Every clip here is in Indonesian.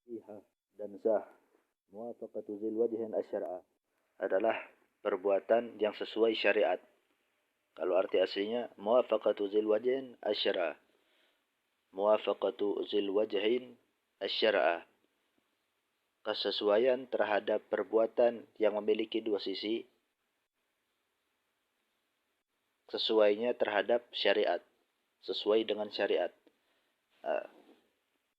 sahihah dan sah. Muwafaqatu zil wajhin asyara adalah perbuatan yang sesuai syariat. Kalau arti aslinya muwafaqatu zil wajhin asyara. Muwafaqatu zil wajhin asyara. Kesesuaian terhadap perbuatan yang memiliki dua sisi, sesuainya terhadap syariat, sesuai dengan syariat.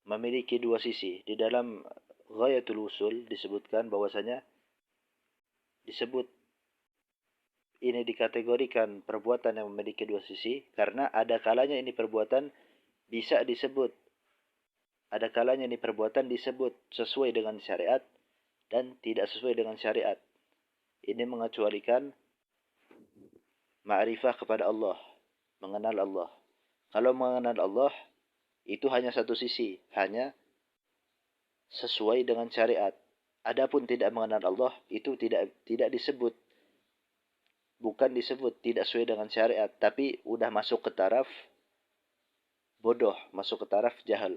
Memiliki dua sisi. Di dalam Ghayatul Usul disebutkan bahwasanya ini dikategorikan perbuatan yang memiliki dua sisi karena ada kalanya ini perbuatan bisa disebut, ada kalanya ini perbuatan disebut sesuai dengan syariat dan tidak sesuai dengan syariat. Ini mengecualikan ma'rifah kepada Allah, mengenal Allah. Kalau mengenal Allah itu hanya satu sisi, hanya sesuai dengan syariat. Adapun tidak mengenal Allah itu tidak disebut, bukan disebut tidak sesuai dengan syariat, tapi udah masuk ke taraf bodoh, masuk ke taraf jahal.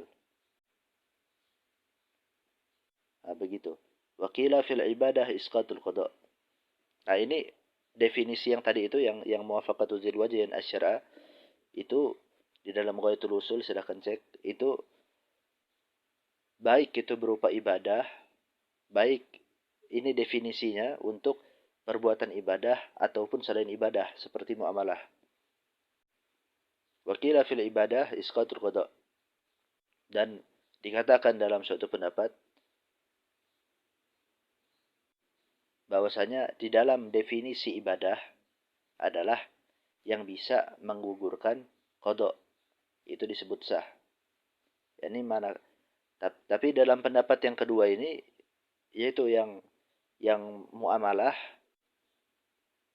Nah, begitu. Wa qila fil ibadah isqatul qada. Nah, ini definisi yang tadi itu yang muwafaqatu zil wajhin asyara itu di dalam Ghayatul Usul, silahkan cek. Itu baik itu berupa ibadah, baik ini definisinya untuk perbuatan ibadah ataupun selain ibadah seperti muamalah. Wa qila fil ibadah isqatul qada. Dan dikatakan dalam suatu pendapat bahwasanya di dalam definisi ibadah adalah yang bisa menggugurkan qada. Itu disebut sah. Ini mana? Tapi dalam pendapat yang kedua ini, yaitu yang muamalah,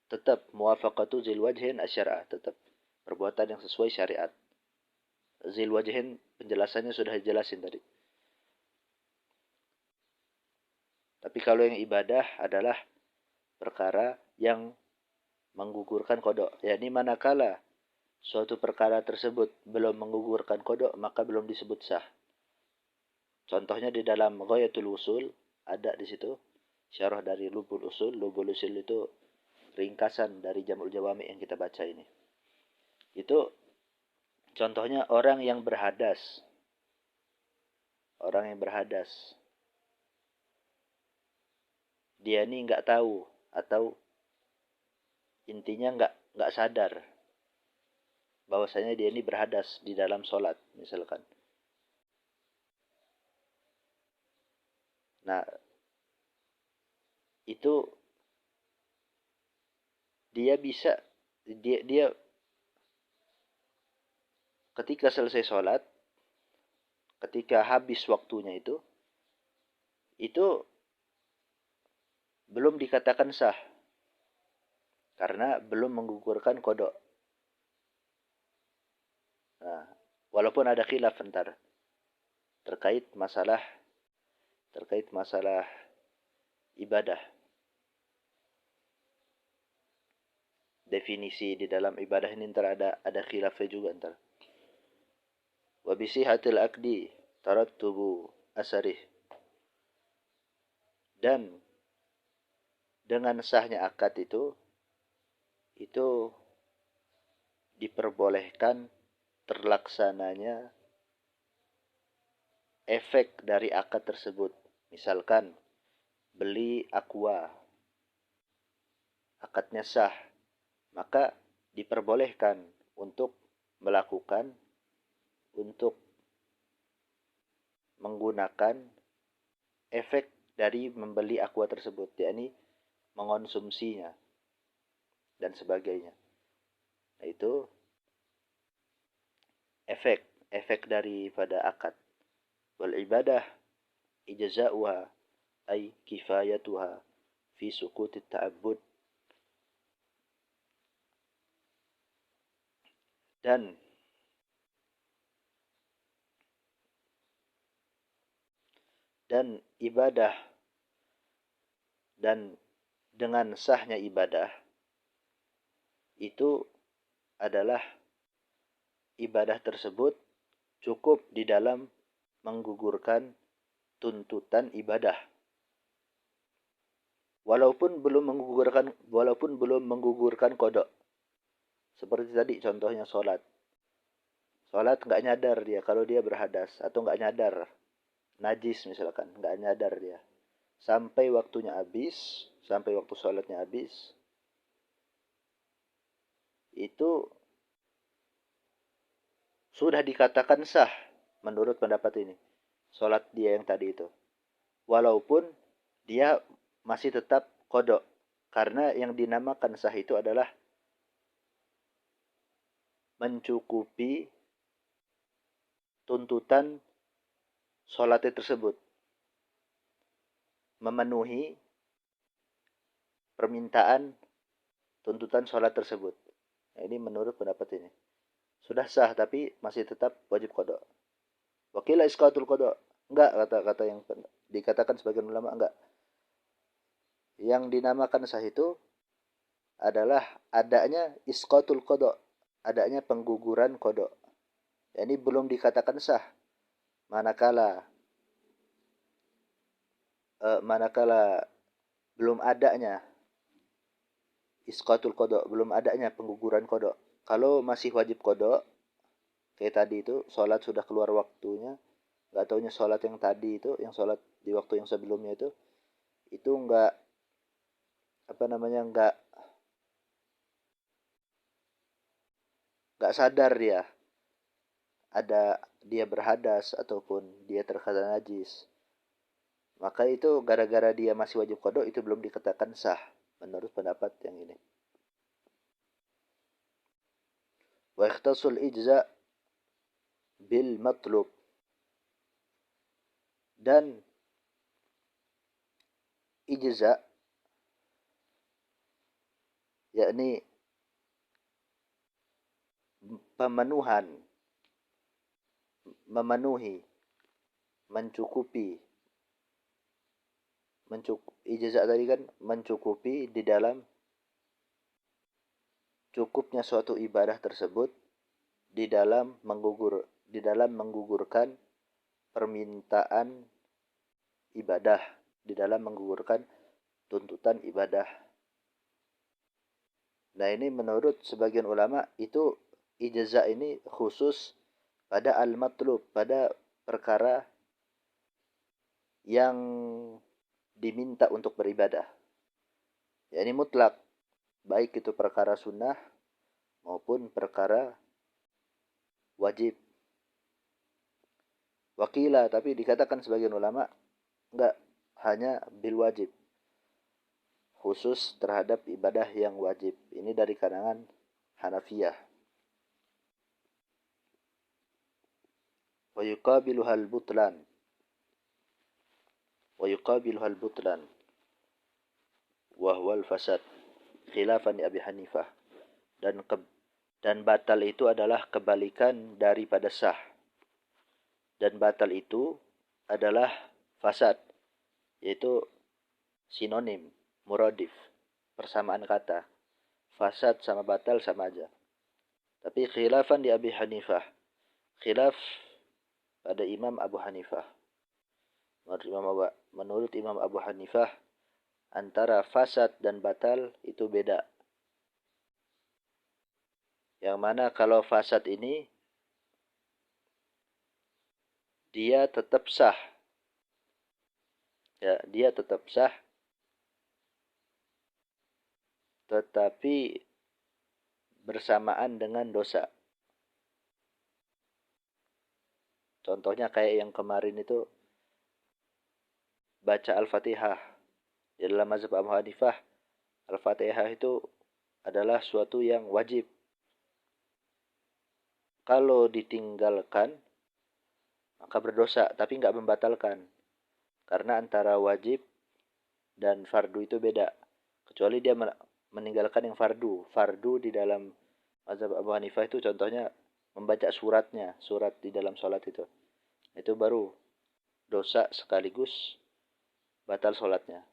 tetap muwafaqatu zil wajhin asyara, tetap perbuatan yang sesuai syariat. Zil wajhin penjelasannya sudah dijelasin tadi. Tapi kalau yang ibadah adalah perkara yang menggugurkan qada. Yakni manakala suatu perkara tersebut belum menggugurkan qada, maka belum disebut sah. Contohnya di dalam Ghayatul Usul ada di situ syarah dari Lubul Usul. Lubul Usul itu ringkasan dari Jam'ul Jawami yang kita baca ini. Itu contohnya orang yang berhadas. Orang yang berhadas. Dia ini nggak tahu atau intinya nggak sadar bahwasanya dia ini berhadas di dalam sholat misalkan. Nah, itu dia ketika selesai sholat, ketika habis waktunya itu belum dikatakan sah karena belum menggugurkan qada. Nah, walaupun ada khilaf antara terkait masalah ibadah. Definisi di dalam ibadah ini ada khilafnya juga antara. Wa bisihatil aqdi tarattubu asarih. Dan dengan sahnya akad itu diperbolehkan terlaksananya efek dari akad tersebut. Misalkan beli aqua, akadnya sah, maka diperbolehkan untuk menggunakan efek dari membeli aqua tersebut, yakni mengonsumsinya dan sebagainya. Nah, itu efek daripada akad. Wal ibadah ijza'uha ay kifayatuha fi suqutit ta'abbud. Dan ibadah dan dengan sahnya ibadah itu adalah ibadah tersebut cukup di dalam menggugurkan tuntutan ibadah. Walaupun belum menggugurkan qada. Seperti tadi contohnya sholat. Sholat nggak nyadar dia kalau dia berhadas atau nggak nyadar najis misalkan, nggak nyadar dia. Sampai waktunya habis, sampai waktu sholatnya habis, itu sudah dikatakan sah menurut pendapat ini. Sholat dia yang tadi itu. Walaupun dia masih tetap qada. Karena yang dinamakan sah itu adalah mencukupi tuntutan sholatnya tersebut. Memenuhi permintaan tuntutan sholat tersebut. Nah, ini menurut pendapat ini. Sudah sah tapi masih tetap wajib qada. Wakila isqatul qada. Enggak, kata-kata yang dikatakan sebagian ulama enggak. Yang dinamakan sah itu adalah adanya isqatul qada, adanya pengguguran qada. Ini belum dikatakan sah manakala belum adanya isqatul qada, belum adanya pengguguran qada. Kalau masih wajib qada, kayak tadi itu sholat sudah keluar waktunya, nggak taunya sholat yang tadi itu, yang sholat di waktu yang sebelumnya itu nggak nggak sadar dia berhadas ataupun dia terkena najis, maka itu gara-gara dia masih wajib qada itu belum dikatakan sah menurut pendapat yang ini. Wa ikhtasul ijza bil matlub, dan ijza yakni pemenuhan, memenuhi, mencukupi. Ijza tadi kan mencukupi di dalam cukupnya suatu ibadah tersebut di dalam menggugurkan permintaan ibadah, di dalam menggugurkan tuntutan ibadah. Nah, ini menurut sebagian ulama itu ijza ini khusus pada al-matlub, pada perkara yang diminta untuk beribadah. Ya, ini mutlak, baik itu perkara sunnah maupun perkara wajib. Wakila, tapi dikatakan sebagian ulama enggak, hanya bil wajib, khusus terhadap ibadah yang wajib. Ini dari kalangan Hanafiyah. Wa yuqabiluhal butlan, wa huwa al-fasad khilafan Abi Hanifah. Dan batal itu adalah kebalikan daripada sah. Dan batal itu adalah fasad, yaitu sinonim, muradif, persamaan kata. Fasad sama batal sama aja. Tapi khilafan di Abi Hanifah, khilaf pada Imam Abu Hanifah. Menurut Imam Abu Hanifah, antara fasad dan batal itu beda. Yang mana kalau fasad ini dia tetap sah. Ya, dia tetap sah. Tetapi bersamaan dengan dosa. Contohnya kayak yang kemarin itu baca Al-Fatihah. Di dalam mazhab Abu Hanifah, Al-Fatihah itu adalah suatu yang wajib. Kalau ditinggalkan, maka berdosa, tapi nggak membatalkan. Karena antara wajib dan fardu itu beda. Kecuali dia meninggalkan yang fardu. Fardu di dalam mazhab Abu Hanifah itu contohnya membaca surat di dalam sholat itu. Itu baru dosa sekaligus batal sholatnya.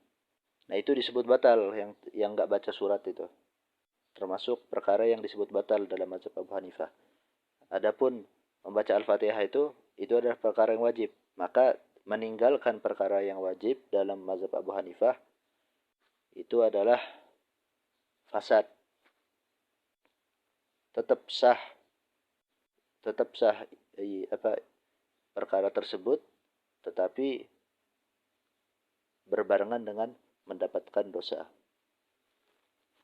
Nah, itu disebut batal yang nggak baca surat itu. Termasuk perkara yang disebut batal dalam mazhab Abu Hanifah. Adapun membaca Al-Fatihah itu adalah perkara yang wajib. Maka meninggalkan perkara yang wajib dalam mazhab Abu Hanifah itu adalah fasad. Tetap sah perkara tersebut, tetapi berbarengan dengan mendapatkan dosa.